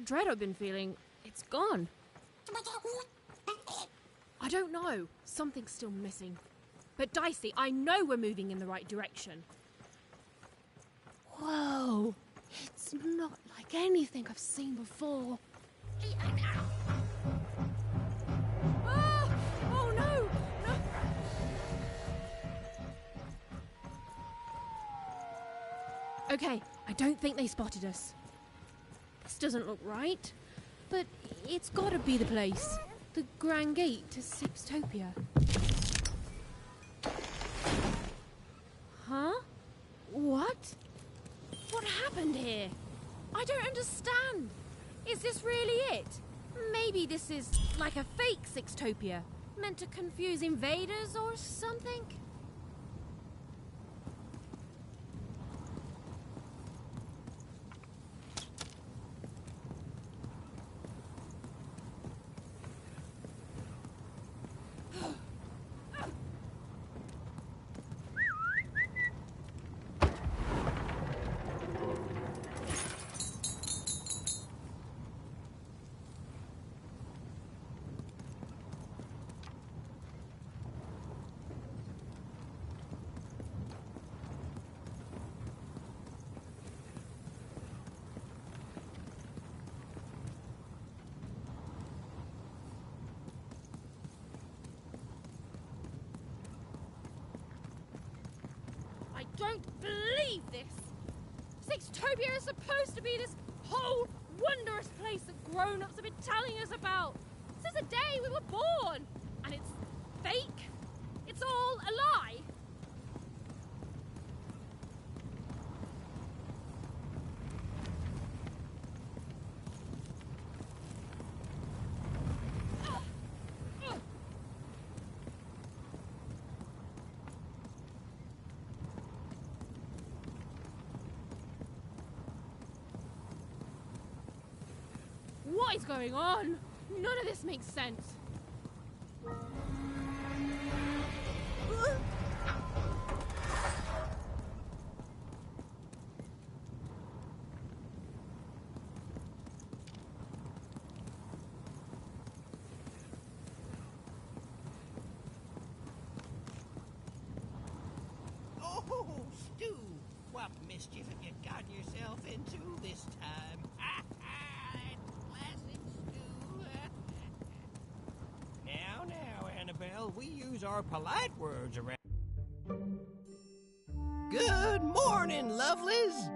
That dread I've been feeling, it's gone. I don't know. Something's still missing. But Dicey, I know we're moving in the right direction. Whoa! It's not like anything I've seen before. Ah! Oh no! No! Okay, I don't think they spotted us. This doesn't look right, but it's gotta be the place. The Grand Gate to Sixtopia. Huh? What? What happened here? I don't understand. Is this really it? Maybe this is like a fake Sixtopia, meant to confuse invaders or something? I don't believe this! Sixtopia is supposed to be this whole wondrous place that grown-ups have been telling us about since the day we were born! And it's fake? It's all a lie? What is going on? None of this makes sense. Oh, Stu! What mischief have you gotten yourself into this time? Classic Stu. Now, Annabelle, we use our polite words around. Good morning, lovelies!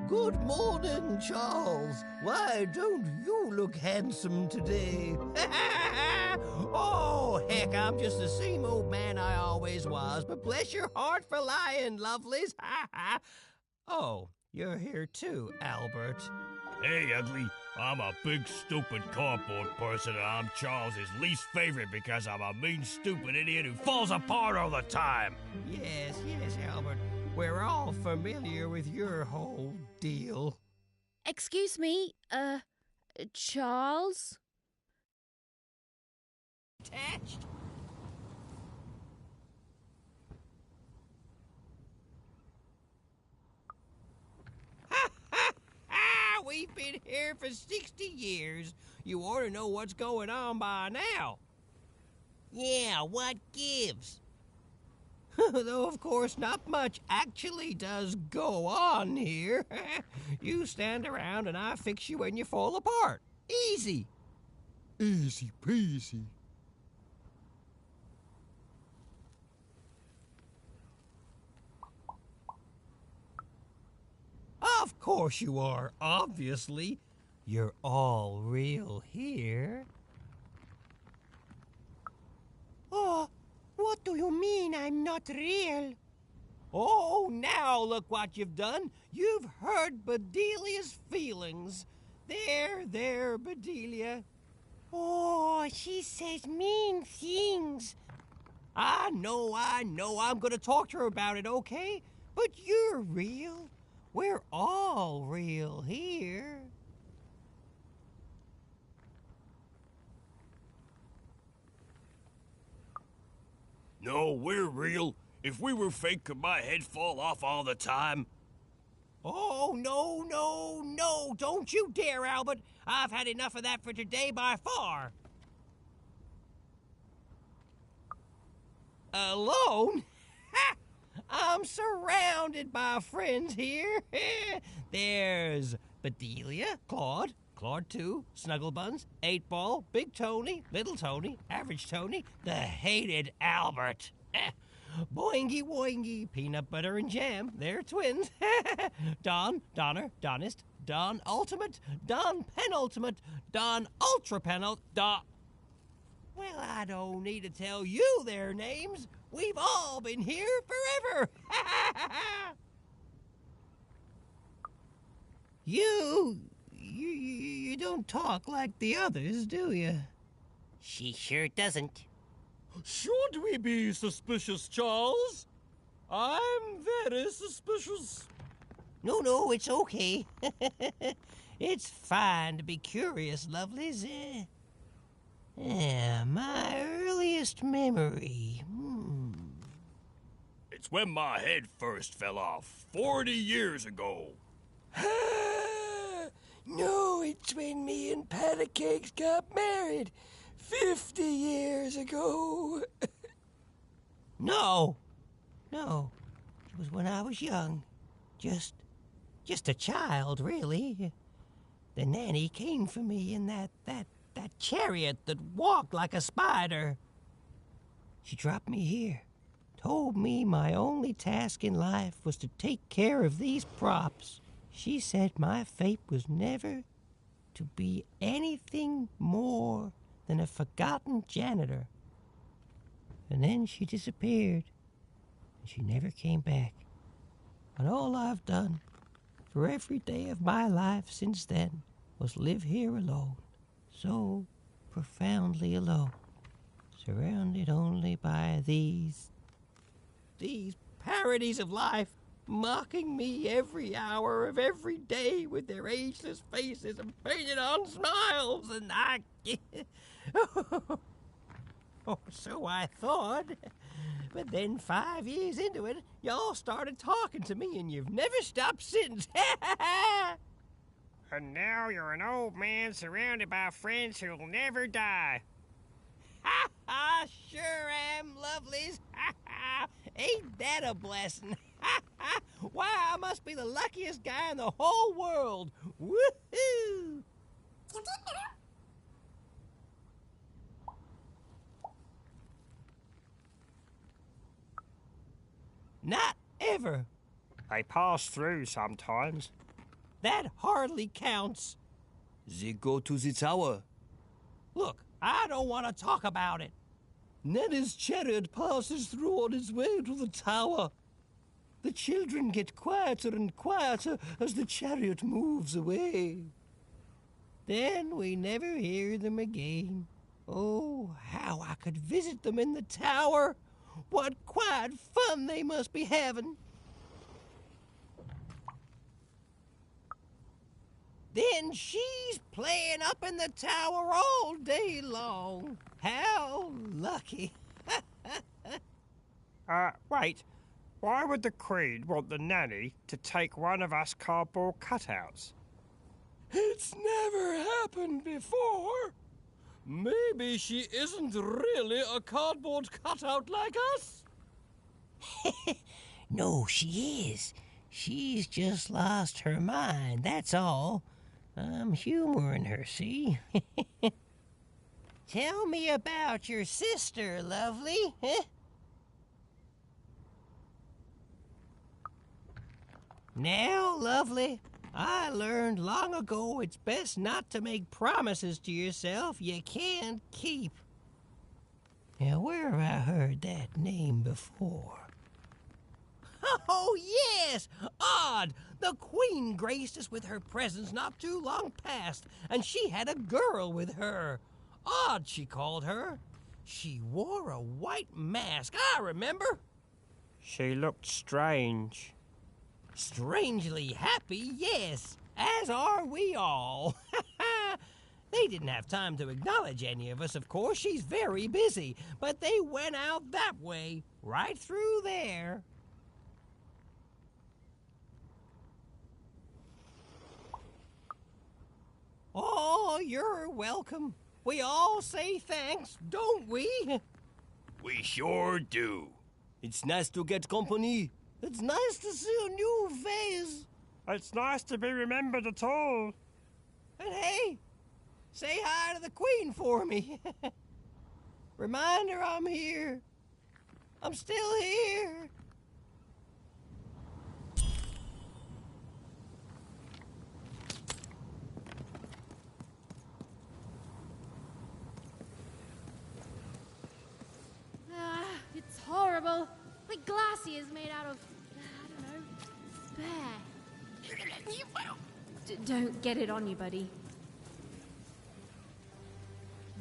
Good morning, Charles. Why, don't you look handsome today? Oh, heck, I'm just the same old man I always was, but bless your heart for lying, lovelies. Oh, you're here too, Albert. Hey, ugly. I'm a big, stupid cardboard person, and I'm Charles's least favorite because I'm a mean, stupid idiot who falls apart all the time. Yes, Albert. We're all familiar with your whole deal. Excuse me, Charles? Attached? We've been here for 60 years. You ought to know what's going on by now. Yeah, what gives? Though, of course, not much actually does go on here. You stand around and I fix you when you fall apart. Easy. Easy peasy. Of course you are, obviously. You're all real here. Oh, what do you mean I'm not real? Oh, now look what you've done. You've hurt Bedelia's feelings. There, Bedelia. Oh, she says mean things. I know. I'm gonna talk to her about it, okay? But you're real. We're all real here. No, we're real. If we were fake, could my head fall off all the time? Oh, no, don't you dare, Albert. I've had enough of that for today by far. Alone? Ha! I'm surrounded by friends here. There's Bedelia, Claude 2, Snugglebuns, 8-Ball, Big Tony, Little Tony, Average Tony, the hated Albert. Boingy Woingy, Peanut Butter and Jam, they're twins. Don, Donner, Donist, Don Ultimate, Don Penultimate, Don Ultra Penult, Don... Well, I don't need to tell you their names. We've all been here forever. You don't talk like the others, do you? She sure doesn't. Should we be suspicious, Charles? I'm very suspicious. No, it's okay. It's fine to be curious, lovelies. My earliest memory. It's when my head first fell off 40 years ago. No, it's when me and Pat Cakes got married 50 years ago. No. It was when I was young. Just a child, really. The nanny came for me in that chariot that walked like a spider. She dropped me here, told me my only task in life was to take care of these props. She said my fate was never to be anything more than a forgotten janitor. And then she disappeared, and she never came back. And all I've done for every day of my life since then was live here alone, so profoundly alone, surrounded only by these parodies of life, mocking me every hour of every day with their ageless faces and painted on smiles, and I... Oh, so I thought. But then 5 years into it, y'all started talking to me, and you've never stopped since. And now you're an old man surrounded by friends who'll never die. Ha ha! Sure am, lovelies. Ha ha! Ain't that a blessing? Ha ha! Why, I must be the luckiest guy in the whole world. Woohoo! Not ever. They pass through sometimes. That hardly counts. They go to the tower. Look, I don't want to talk about it. Nanny's chariot passes through on its way to the tower. The children get quieter and quieter as the chariot moves away. Then we never hear them again. Oh, how I could visit them in the tower. What quiet fun they must be having. Then she's playing up in the tower all day long. How lucky. Wait. Why would the Queen want the nanny to take one of us cardboard cutouts? It's never happened before. Maybe she isn't really a cardboard cutout like us. No, she is. She's just lost her mind, that's all. I'm humoring her, see? Tell me about your sister, lovely. Now, lovely, I learned long ago it's best not to make promises to yourself you can't keep. Now, where have I heard that name before? Oh, yes! Odd! The Queen graced us with her presence not too long past, and she had a girl with her. Odd, she called her. She wore a white mask, I remember. She looked strange. Strangely happy, yes, as are we all. They didn't have time to acknowledge any of us, of course. She's very busy, but they went out that way, right through there. you're welcome. We all say thanks, don't we? We sure do. It's nice to get company. It's nice to see a new face. It's nice to be remembered at all. And hey, say hi to the Queen for me. Remind her I'm here. I'm still here. It's horrible. My glassy is made out of, I don't know, spare. Don't get it on you, buddy.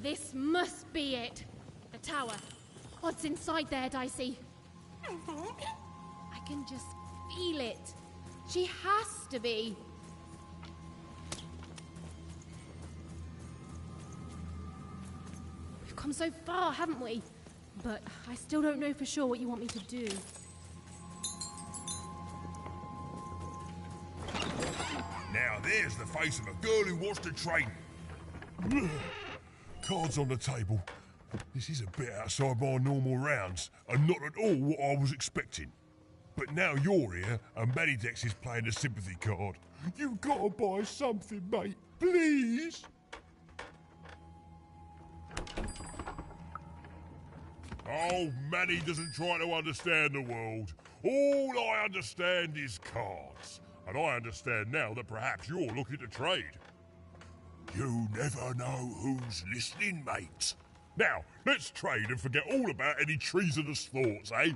This must be it. The tower. What's inside there, Dicey? I can just feel it. She has to be. We've come so far, haven't we? But I still don't know for sure what you want me to do. Now there's the face of a girl who wants to train. Cards on the table. This is a bit outside my normal rounds, and not at all what I was expecting. But now you're here, and Manidex is playing a sympathy card. You've got to buy something, mate. Please? Oh, Manny doesn't try to understand the world. All I understand is cards. And I understand now that perhaps you're looking to trade. You never know who's listening, mate. Now, let's trade and forget all about any treasonous thoughts, eh?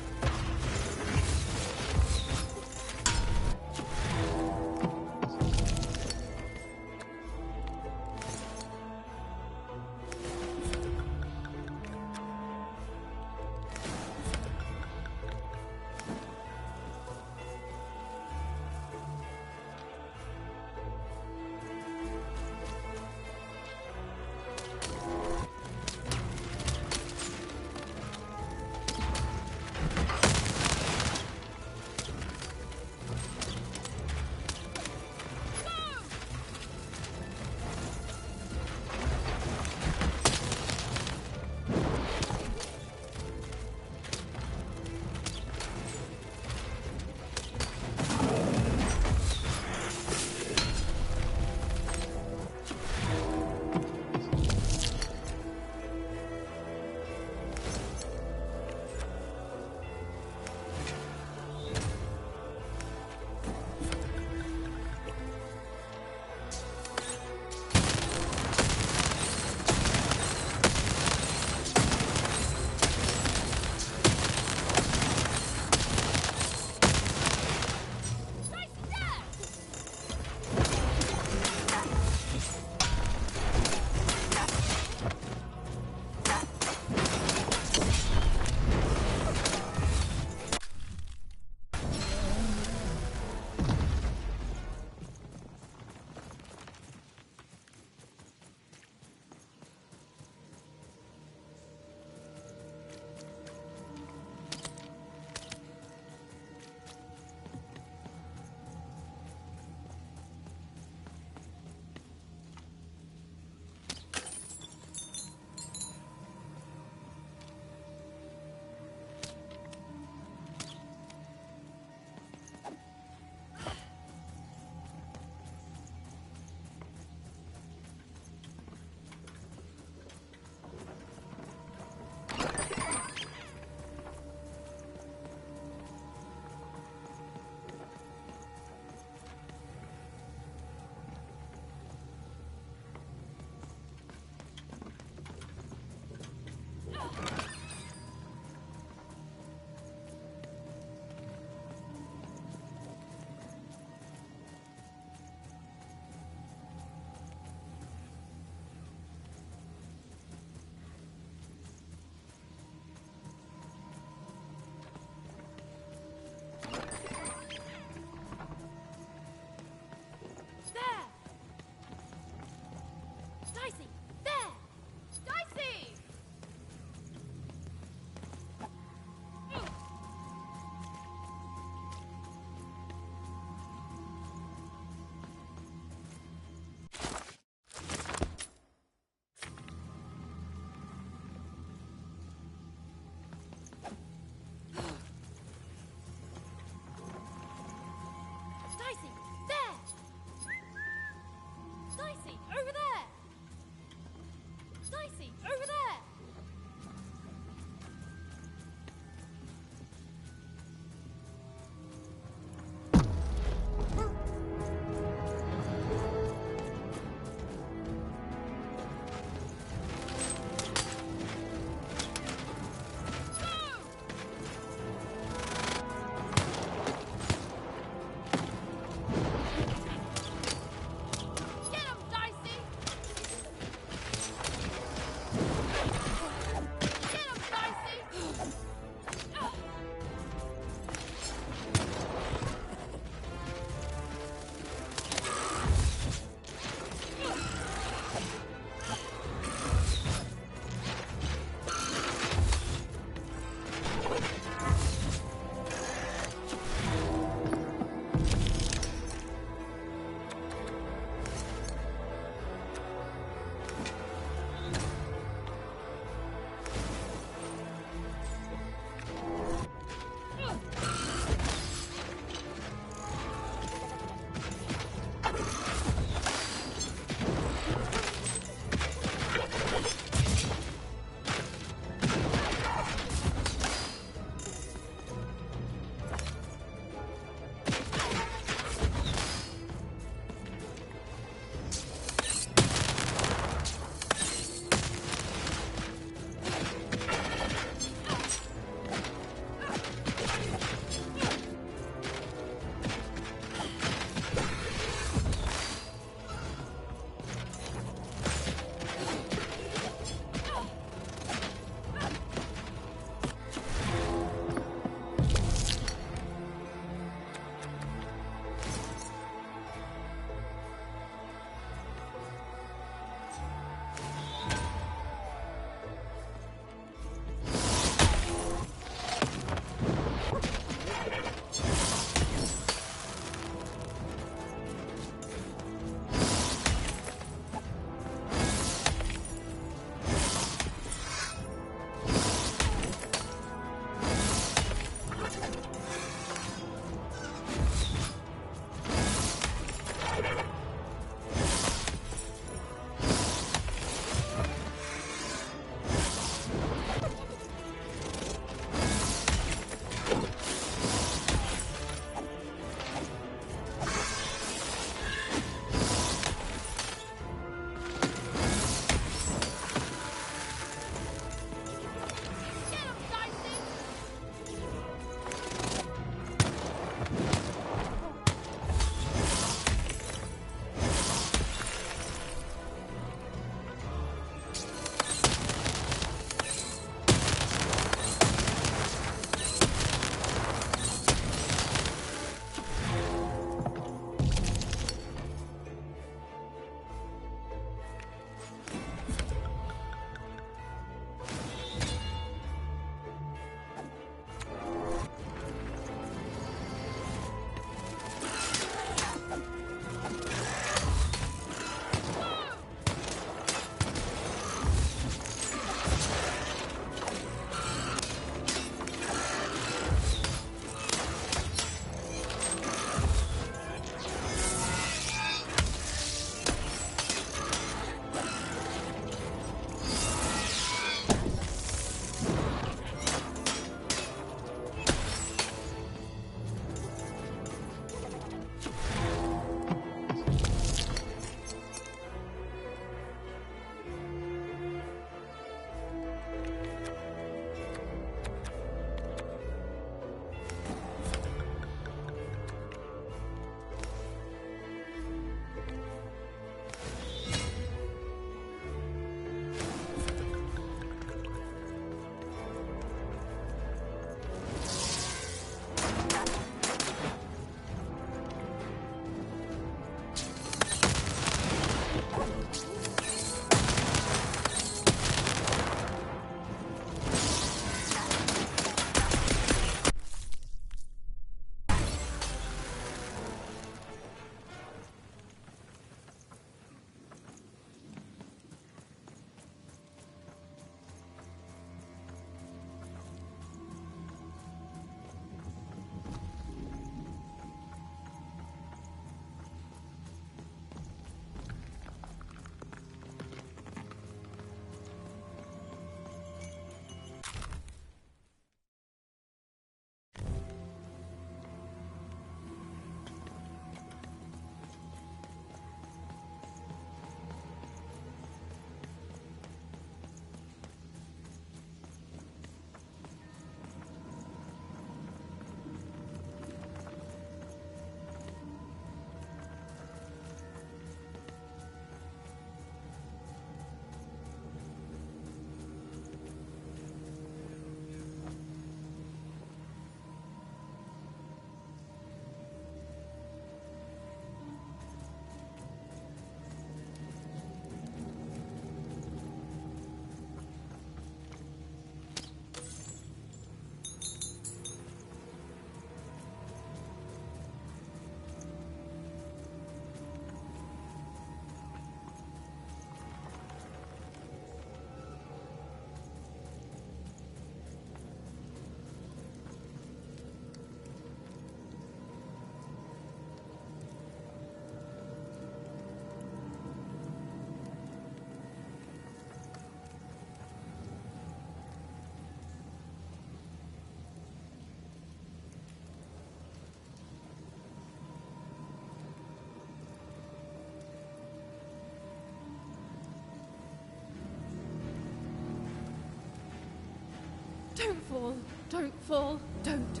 Don't fall. Don't fall. Don't.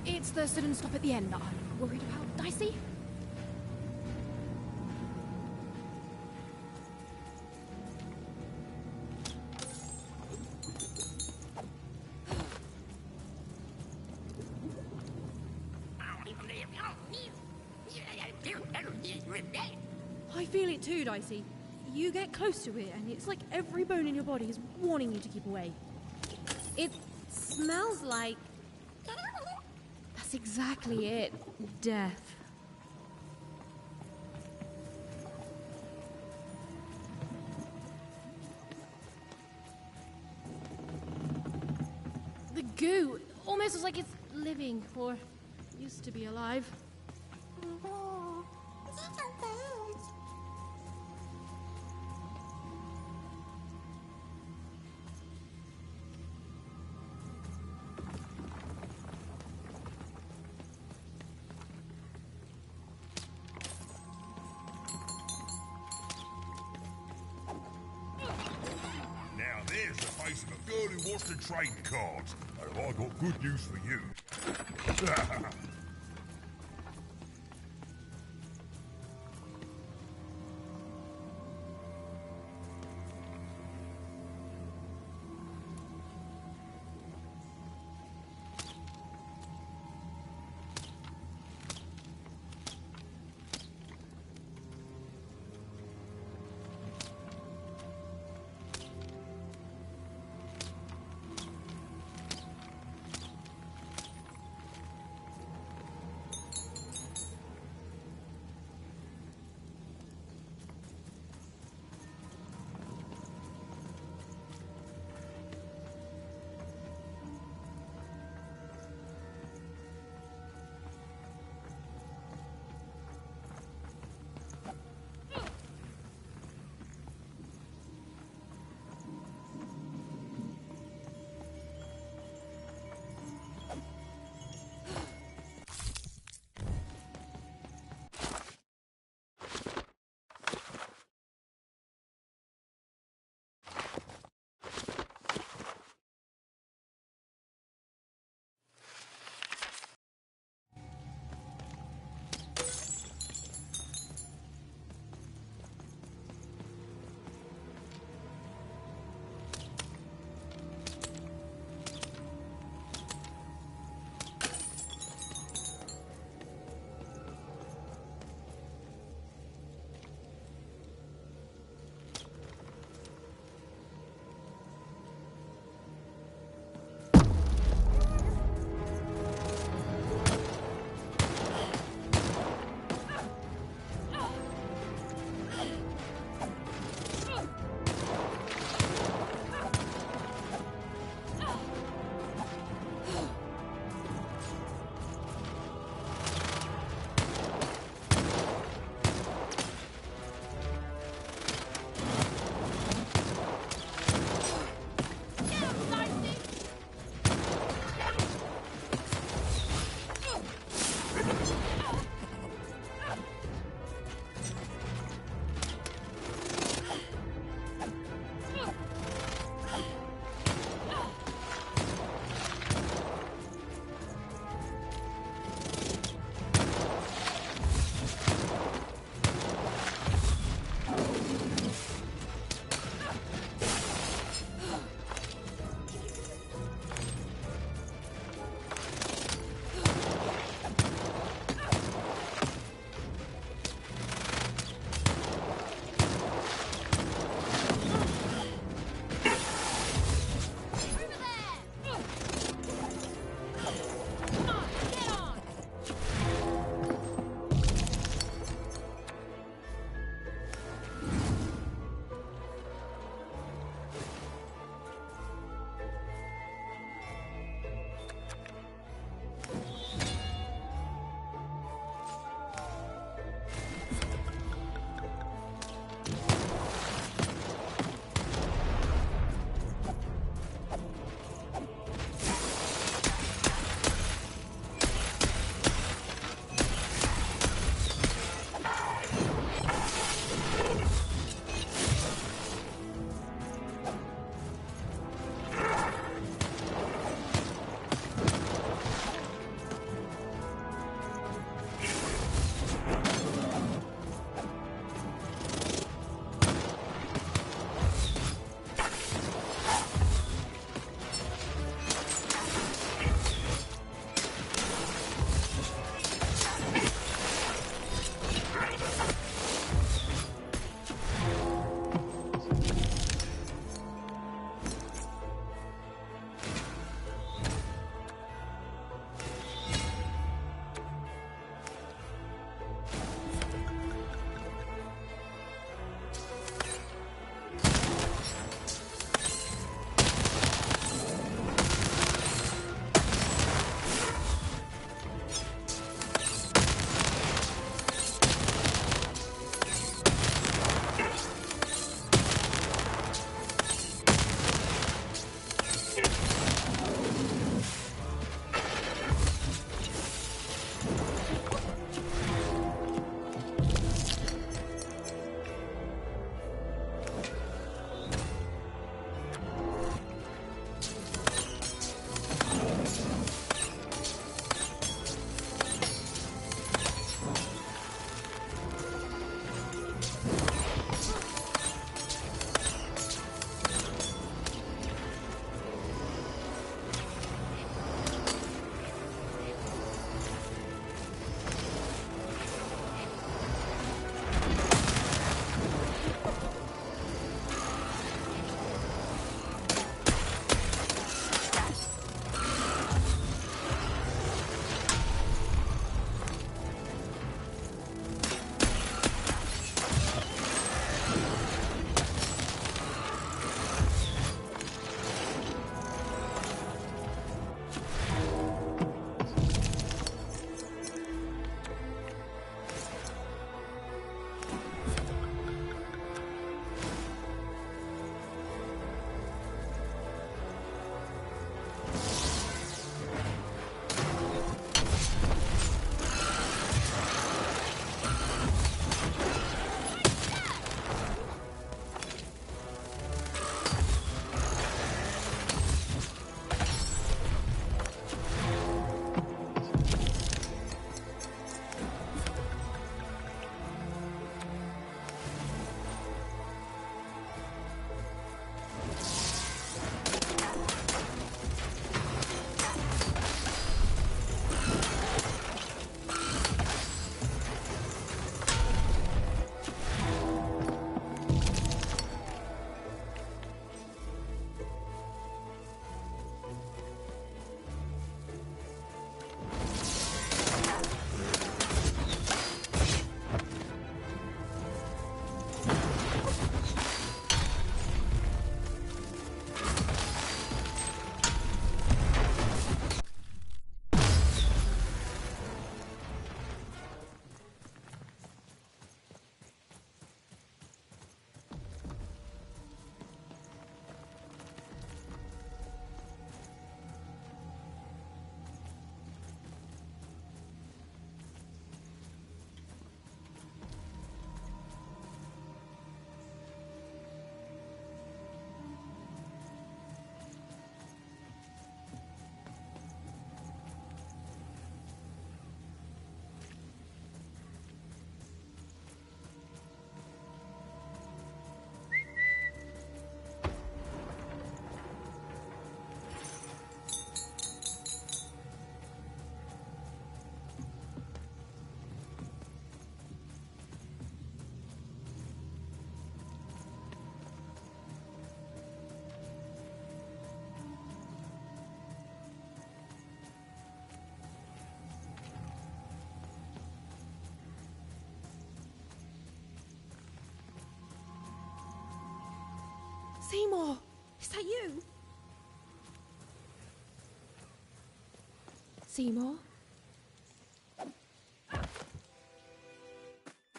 It's the sudden stop at the end that I'm worried about, Dicey. I feel it too, Dicey. You get close to it, and it's like every bone in your body is warning you to keep away. It smells like... That's exactly it. Death. The goo almost looks like it's living, or used to be alive. Now there's the face of a girl who wants to trade cards. And I got good news for you. Seymour, is that you? Seymour?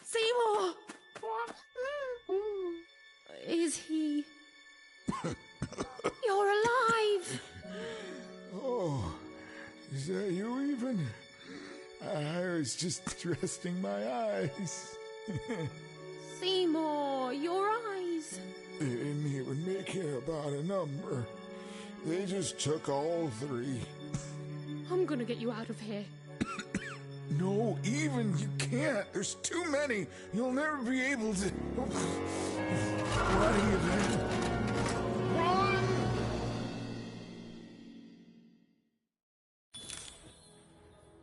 Seymour! Is he... You're alive! Oh, is that you even? I was just resting my eyes. Seymour, your eyes. They didn't even make it about a number. They just took all 3. I'm gonna get you out of here. No, even you can't. There's too many. You'll never be able to. What are you doing?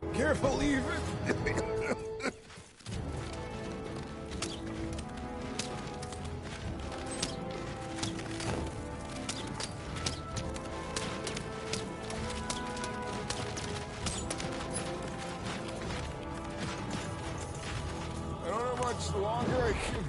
Run! Careful, even. I don't know how much longer I can.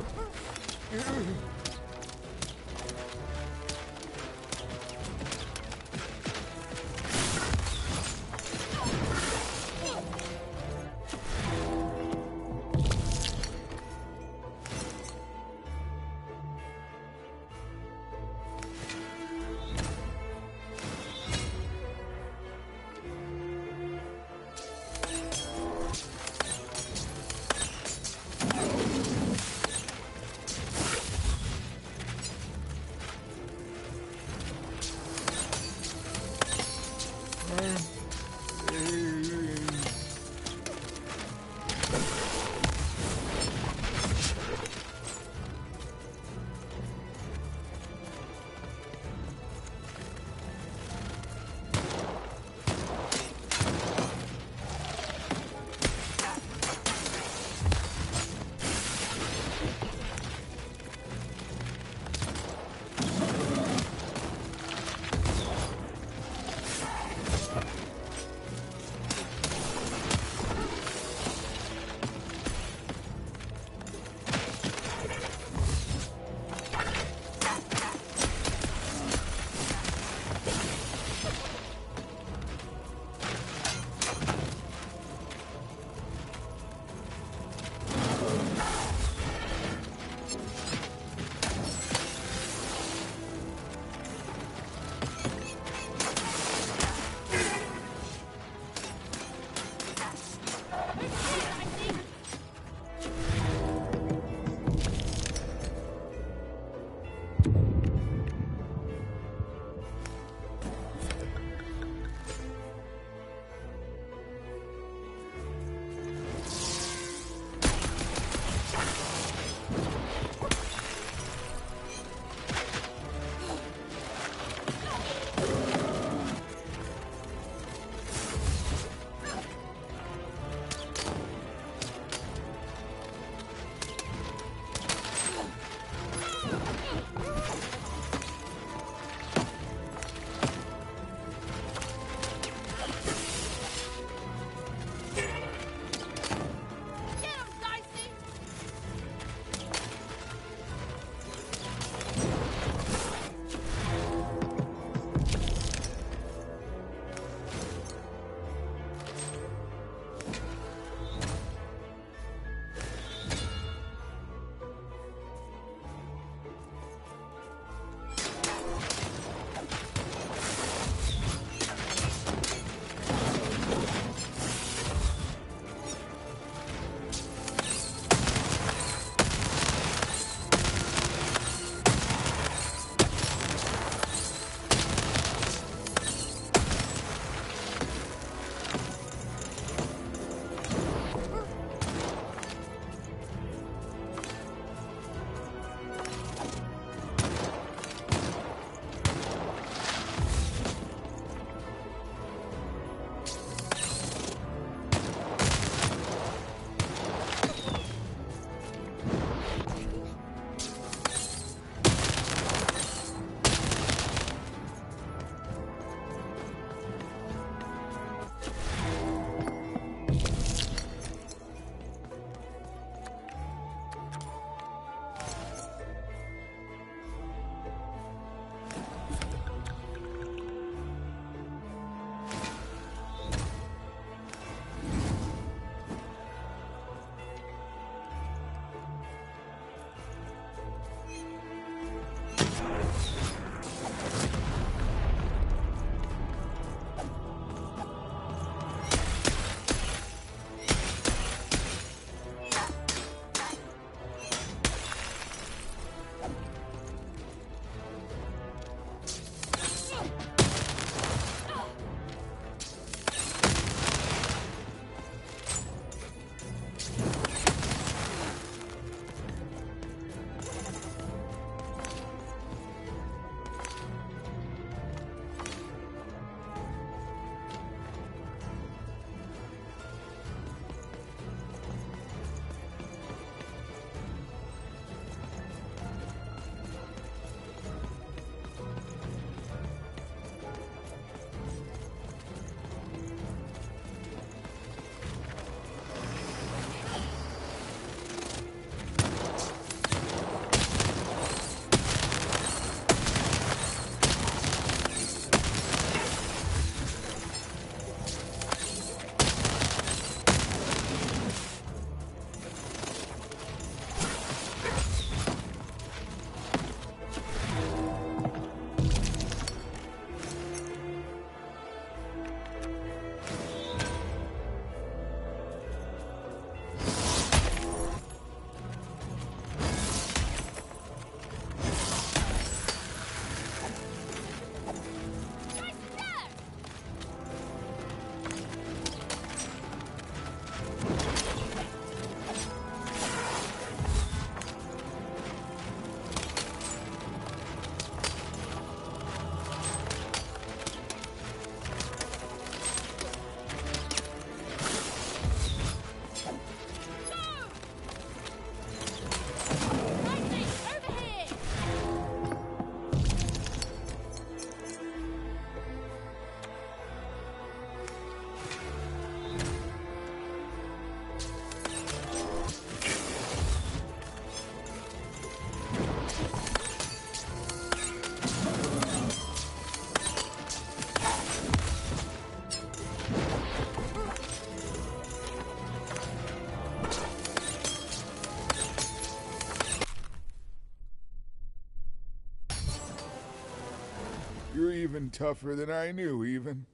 even tougher than I knew, even.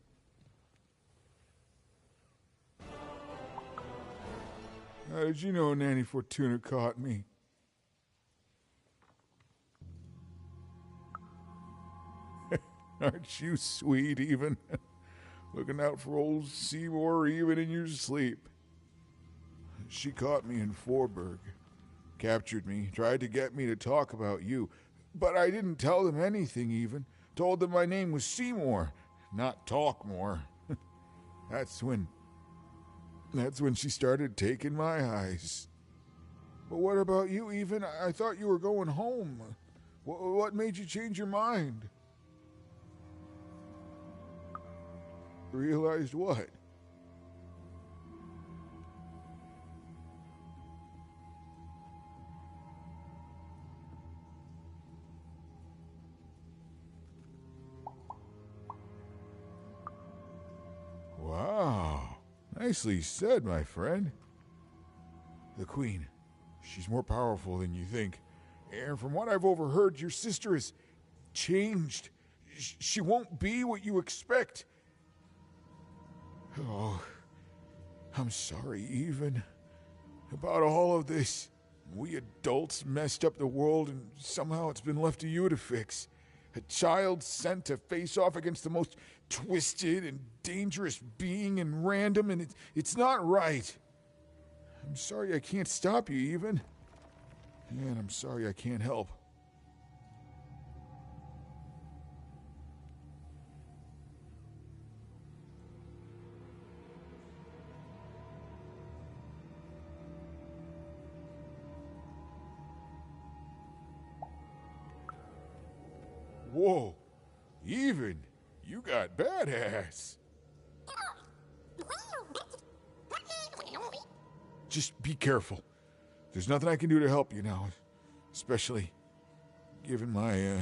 How did you know Nanny Fortuna caught me? Aren't you sweet, even? Looking out for old Seymour even in your sleep. She caught me in Forburg, captured me, tried to get me to talk about you, but I didn't tell them anything even. Told them my name was Seymour, not Talkmore. That's when she started taking my eyes. But what about you, even? I thought you were going home. What made you change your mind? Realized what? Wow. Nicely said, my friend. The Queen. She's more powerful than you think. And from what I've overheard, your sister has changed. She won't be what you expect. Oh, I'm sorry, even. About all of this. We adults messed up the world, and somehow it's been left to you to fix. A child sent to face off against the most twisted and dangerous being in random, and it's not right. I'm sorry I can't stop you, even. And I'm sorry I can't help. Whoa, even, you got badass. Just be careful. There's nothing I can do to help you now, especially given my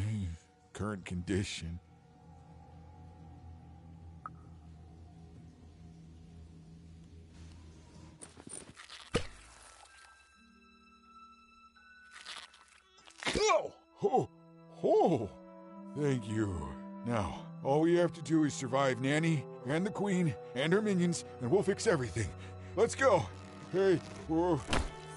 current condition. Oh. Thank you. Now, all we have to do is survive Nanny and the Queen and her minions, and we'll fix everything. Let's go. Hey, whoa.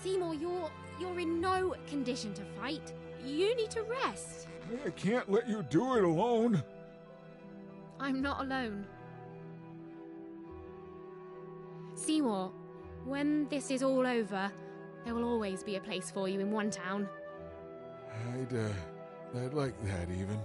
Seymour, you're in no condition to fight. You need to rest. I can't let you do it alone. I'm not alone. Seymour, when this is all over, there will always be a place for you in one town. I'd like that, even.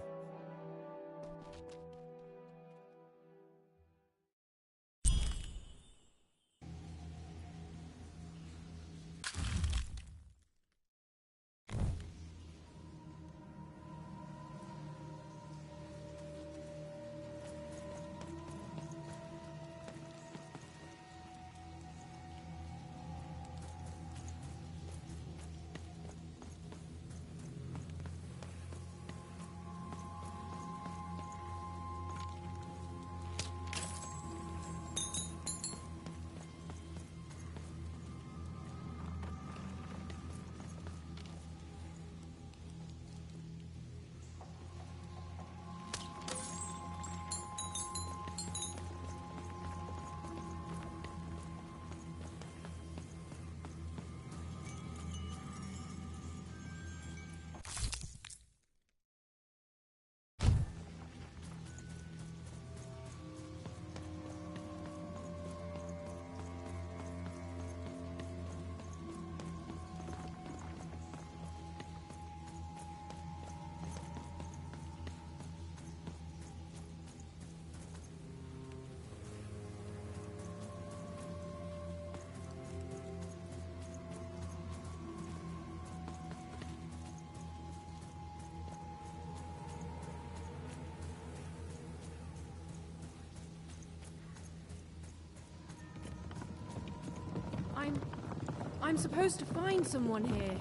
I'm supposed to find someone here.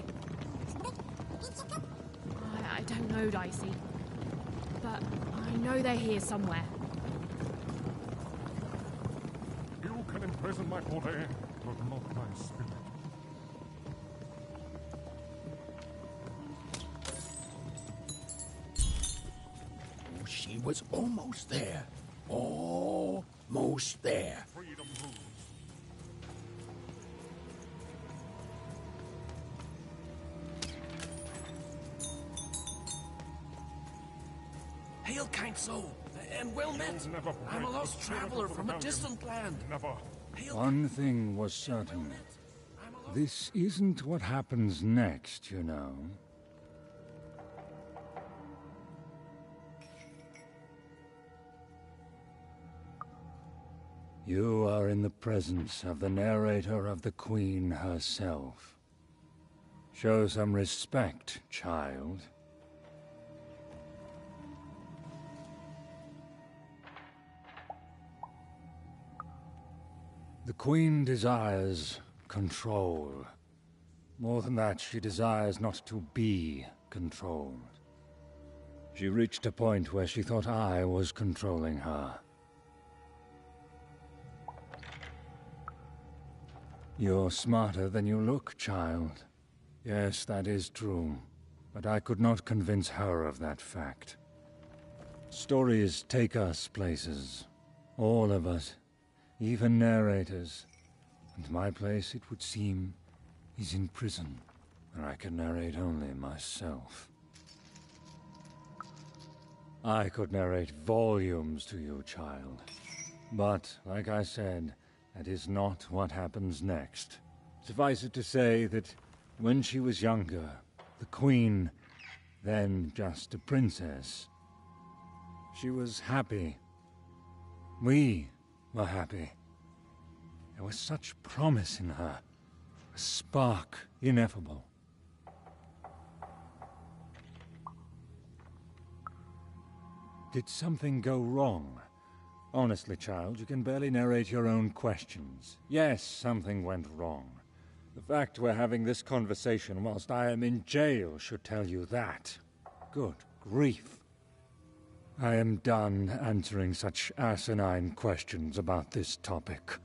I don't know, Dicey. But I know they're here somewhere. You can imprison my body, but not my spirit. was almost there. Almost there. Freedom rules. Hail, kind soul, and well met. Never I'm a break lost the traveler spirit of from a rebellion. distant land. Never. Hail, One thing was certain. This isn't what happens next, you know. You are in the presence of the narrator of the Queen herself. Show some respect, child. The Queen desires control. More than that, she desires not to be controlled. She reached a point where she thought I was controlling her. You're smarter than you look, child. Yes, that is true. But I could not convince her of that fact. Stories take us places. All of us. Even narrators. And my place, it would seem, is in prison, where I can narrate only myself. I could narrate volumes to you, child. But, like I said, that is not what happens next. Suffice it to say that when she was younger, the Queen, then just a princess, she was happy. We were happy. There was such promise in her, a spark ineffable. Did something go wrong? Honestly, child, you can barely narrate your own questions. Yes, something went wrong. The fact we're having this conversation whilst I am in jail should tell you that. Good grief. I am done answering such asinine questions about this topic.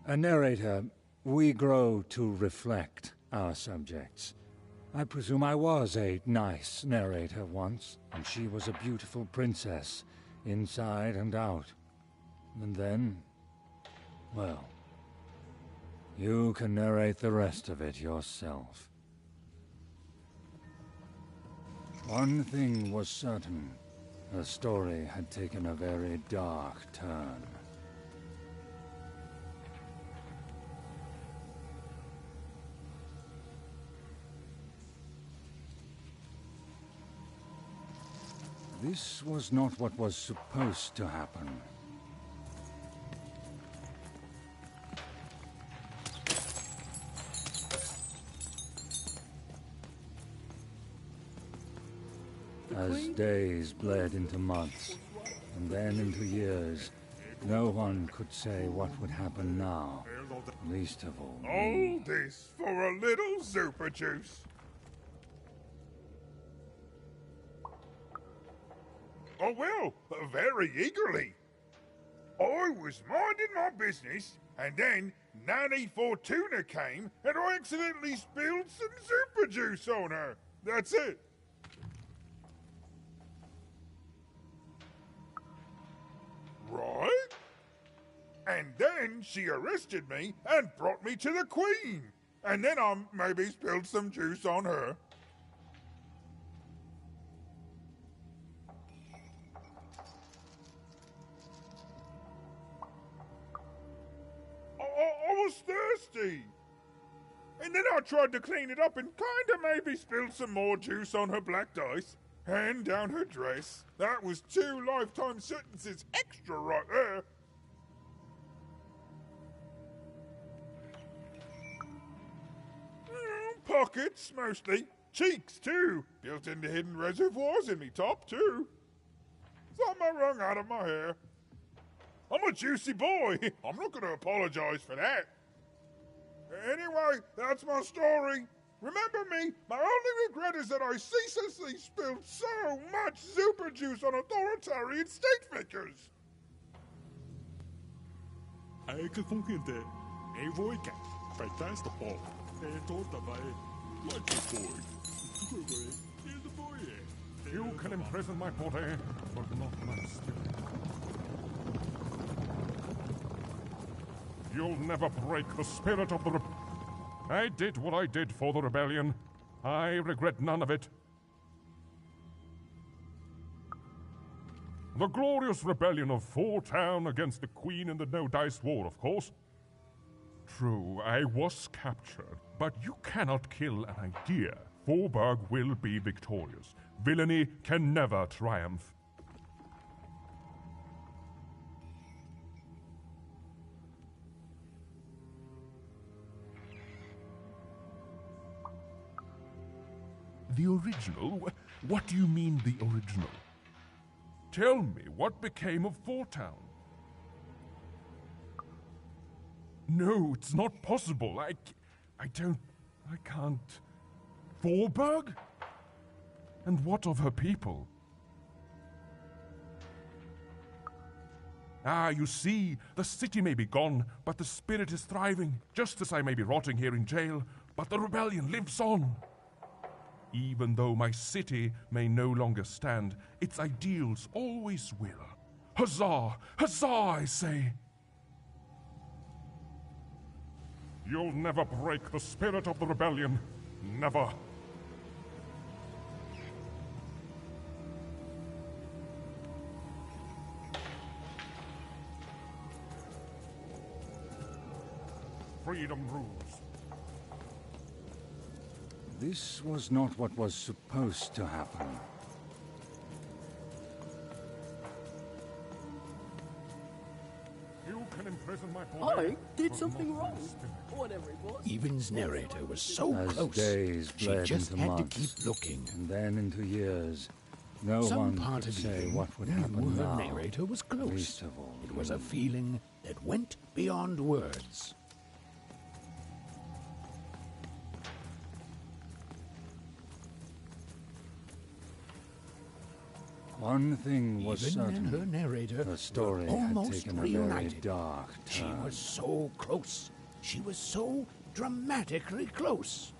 A narrator, we grow to reflect our subjects. I presume I was a nice narrator once, and she was a beautiful princess, inside and out. And then, well, you can narrate the rest of it yourself. One thing was certain. Her story had taken a very dark turn. This was not what was supposed to happen. As days bled into months, and then into years, no one could say what would happen now, least of all me. All this for a little super juice. Oh, well, very eagerly. I was minding my business, and then Nanny Fortuna came, and I accidentally spilled some super juice on her. That's it. Right? And then she arrested me and brought me to the Queen. And then I maybe spilled some juice on her. I was thirsty. And then I tried to clean it up and kinda maybe spilled some more juice on her black dice. And down her dress. That was 2 lifetime sentences extra right there. Pockets, mostly. Cheeks, too. Built into hidden reservoirs in me top, too. Something wrung out of my hair. I'm a juicy boy. I'm not going to apologize for that. Anyway, that's my story. Remember me, my only regret is that I ceaselessly spilled so much super juice on authoritarian state figures. Eigen gente, ei voikä, vai tästä pol, ei tuolta vai. You can imprison my body, but not my spirit. You'll never break the spirit of the I did what I did for the rebellion. I regret none of it. The glorious rebellion of Town against the Queen in the No-Dice War, of course. True, I was captured, but you cannot kill an idea. Forberg will be victorious. Villainy can never triumph. The original? What do you mean, the original? Tell me, what became of Town? No, it's not possible. I can't. Forberg? And what of her people? Ah, you see, the city may be gone, but the spirit is thriving, just as I may be rotting here in jail, but the rebellion lives on. Even though my city may no longer stand, its ideals always will. Huzzah! Huzzah, I say! You'll never break the spirit of the rebellion. Never. Freedom rules. This was not what was supposed to happen. You can imprison my body. I did something wrong. Whatever it was. Even's narrator was so As close. days She bled just into had months, to keep looking. and then into years. No Some one part could of say Eden what would knew happen her now. narrator was close. Least of all, It was a feeling that went beyond words. One thing was Even certain. and her narrator The story were had almost taken a very reunited. dark She turn. was so close. She was so dramatically close.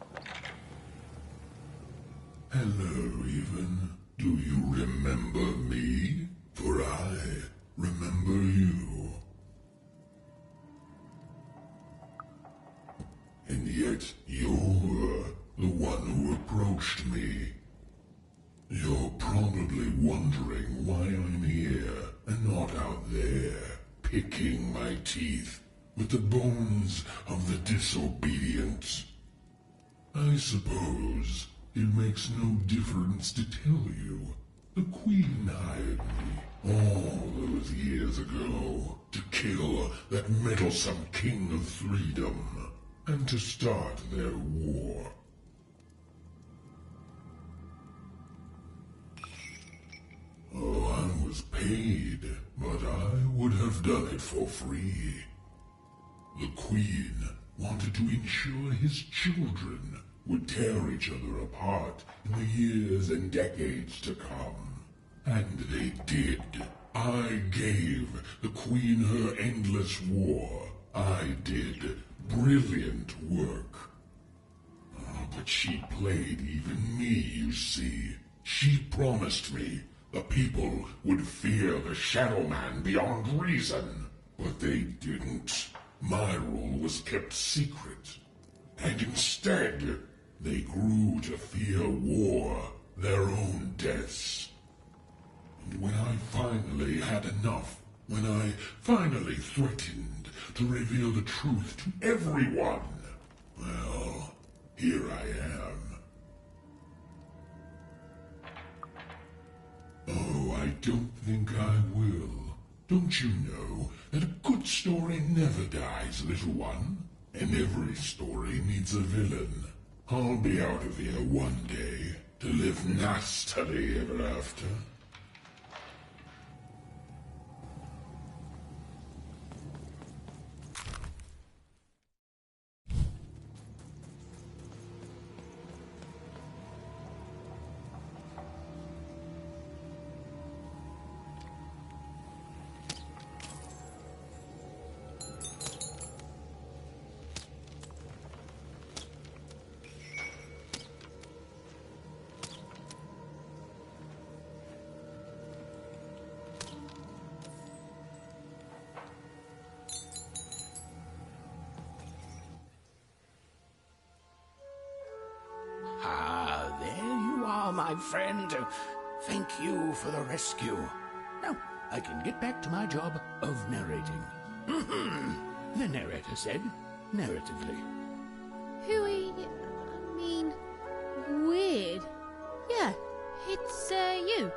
Hello, Even. Do you remember me? For I remember you. And yet you're the one who approached me. You're probably wondering why I'm here and not out there, picking my teeth with the bones of the disobedient. I suppose it makes no difference to tell you. The Queen hired me all those years ago to kill that meddlesome King of Freedom and to start their war. Oh, I was paid, but I would have done it for free. The Queen wanted to ensure his children would tear each other apart in the years and decades to come. And they did. I gave the Queen her endless war. I did brilliant work. Oh, but she played even me, you see. She promised me the people would fear the Shadow Man beyond reason. But they didn't. My rule was kept secret. And instead, they grew to fear war, their own deaths. And when I finally had enough, when I finally threatened to reveal the truth to everyone, well, here I am. Oh, I don't think I will. Don't you know that a good story never dies, little one? And every story needs a villain. I'll be out of here one day to live nastily ever after. my friend. Thank you for the rescue. Now, I can get back to my job of narrating. The narrator said, narratively. Weird. Yeah, it's, you.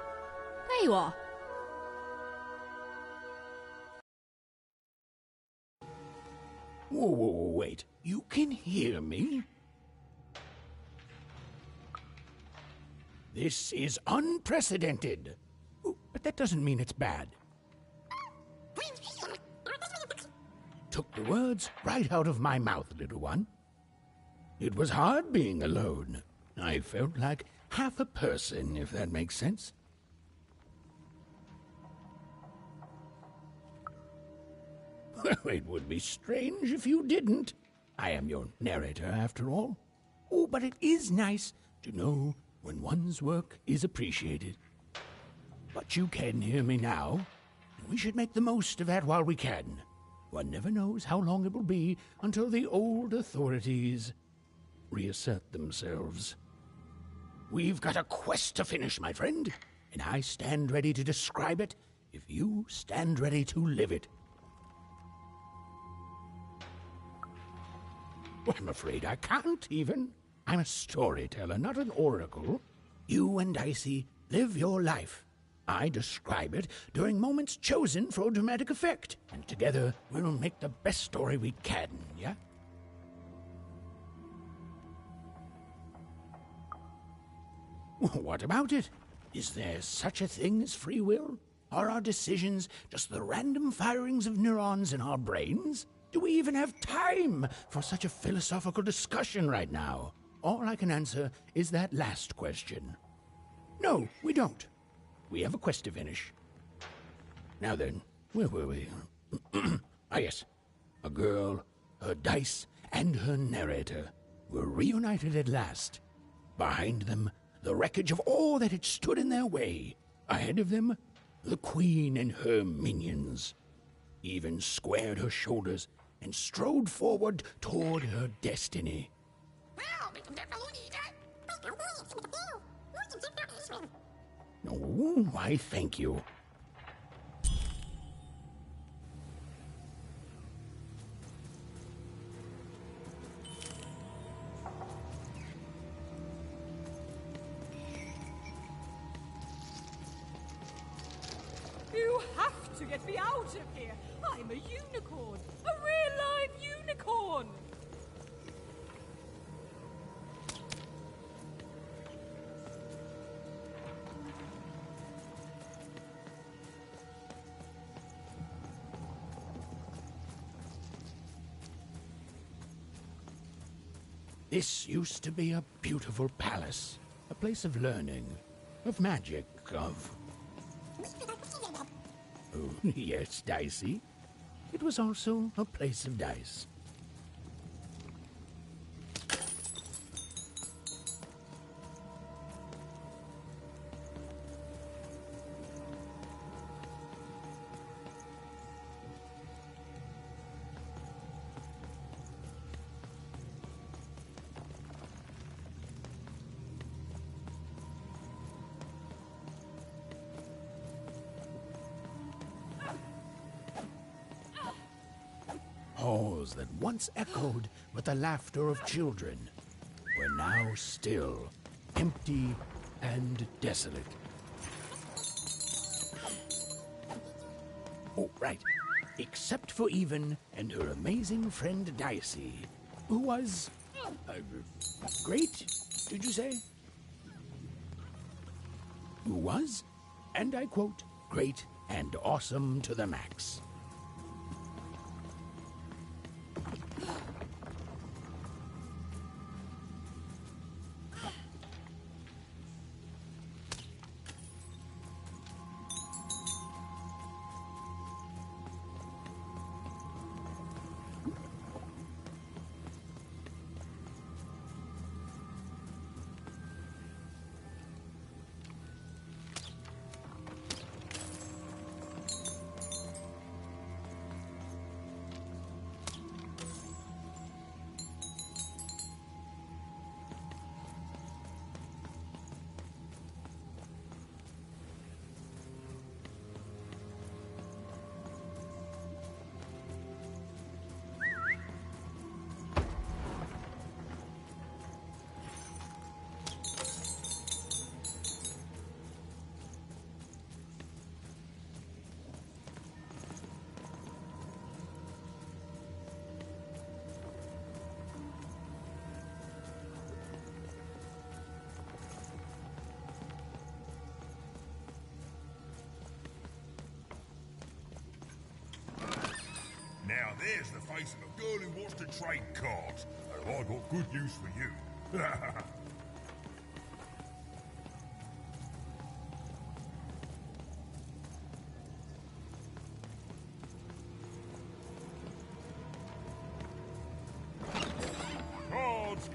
There you are. Whoa, wait. You can hear me? This is unprecedented. Ooh, but that doesn't mean it's bad. Took the words right out of my mouth, little one. It was hard being alone. I felt like half a person, if that makes sense. Well, it would be strange if you didn't. I am your narrator, after all. Oh, but it is nice to know when one's work is appreciated. But you can hear me now, and we should make the most of that while we can. One never knows how long it will be until the old authorities reassert themselves. We've got a quest to finish, my friend, and I stand ready to describe it if you stand ready to live it. Well, I'm afraid I can't, even. I'm a storyteller, not an oracle. You and Dicey live your life. I describe it during moments chosen for dramatic effect, and together we'll make the best story we can, yeah? What about it? Is there such a thing as free will? Are our decisions just the random firings of neurons in our brains? Do we even have time for such a philosophical discussion right now? All I can answer is that last question. No, we don't. We have a quest to finish. Now then, where were we? Yes. A girl, her dice, and her narrator were reunited at last. Behind them, the wreckage of all that had stood in their way. Ahead of them, the queen and her minions. Even squared her shoulders and strode forward toward her destiny. Oh, why, thank you. You have to get me out of here. I'm a unicorn. A real live unicorn. This used to be a beautiful palace, a place of learning, of magic, of... Oh, yes, Dicey. It was also a place of dice. Halls that once echoed with the laughter of children were now still, empty and desolate. Oh, right. Except for Even and her amazing friend Dicey, who was... great, did you say? Who was, and I quote, great and awesome to the max. Now there's the face of a girl who wants to trade cards. And I got good news for you.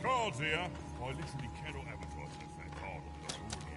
Cards here. I literally cannot advertise that fat card on the